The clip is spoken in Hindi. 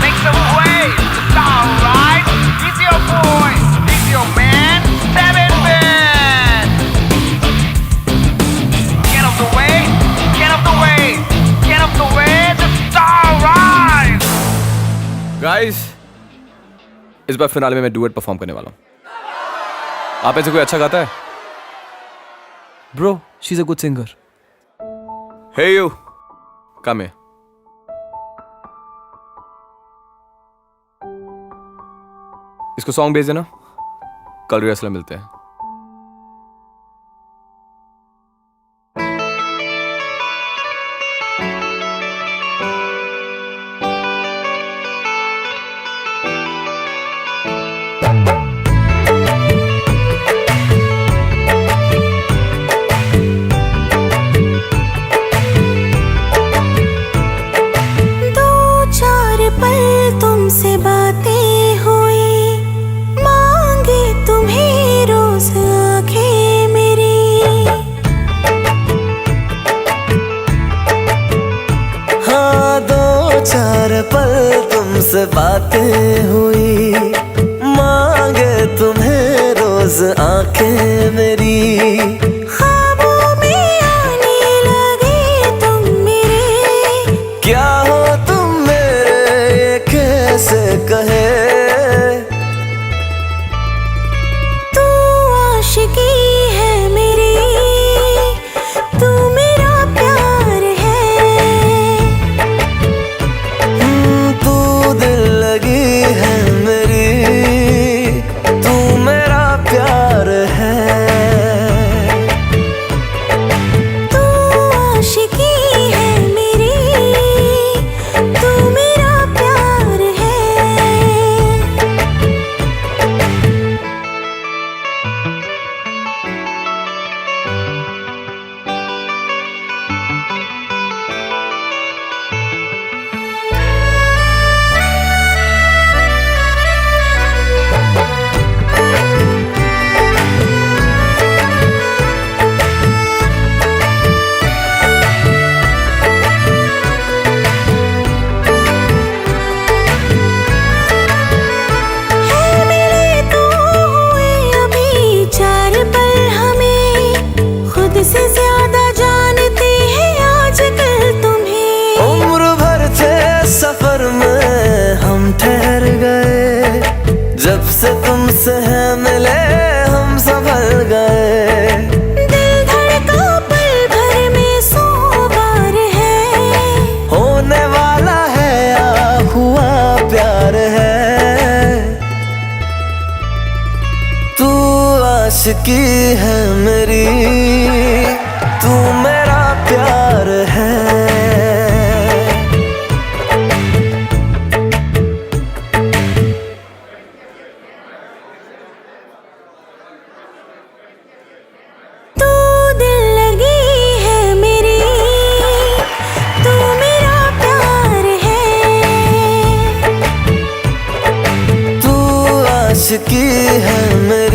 Make some waves. It's alright. He's your boy. He's your man. 7 Man. Get off the way. Get off the way. Get off the way. It's alright. Guys, इस बार फिनाले में मैं डुएट परफॉर्म करने वाला हूँ। आप में से कोई अच्छा गाता है? Bro, she's a good singer. Hey you, come here. इसको सॉन्ग भेज देना, कल रिहर्सल में मिलते हैं। तुमसे बातें हुई, मांगे तुम्हें रोज आंखें मेरी। हाँ, 2-4 पल तुमसे बातें हुई, मांगे तुम्हें रोज आंखें मेरी। ख्वाबों में आने लगे तुम मेरे, क्या हो तुम मेरे कैसे कहे। तू आशिकी है मेरी, तू मेरा प्यार है। तू दिल लगी है मेरी, तू मेरा प्यार है। तू आशिकी है मेरी, तू मेरा प्यार है। से ज्यादा जानते हैं आजकल तुम्हें। उम्र भर थे सफर में हम ठहर गए, जब से तुमसे है मिले हम संभल गए। दिल धड़का पल भर में 100 बार है, होने वाला है या हुआ प्यार है। तू आशिकी है मेरी, तू मेरा प्यार है। तू दिल लगी है मेरी, तू मेरा प्यार है। तू आशिकी है मेरी।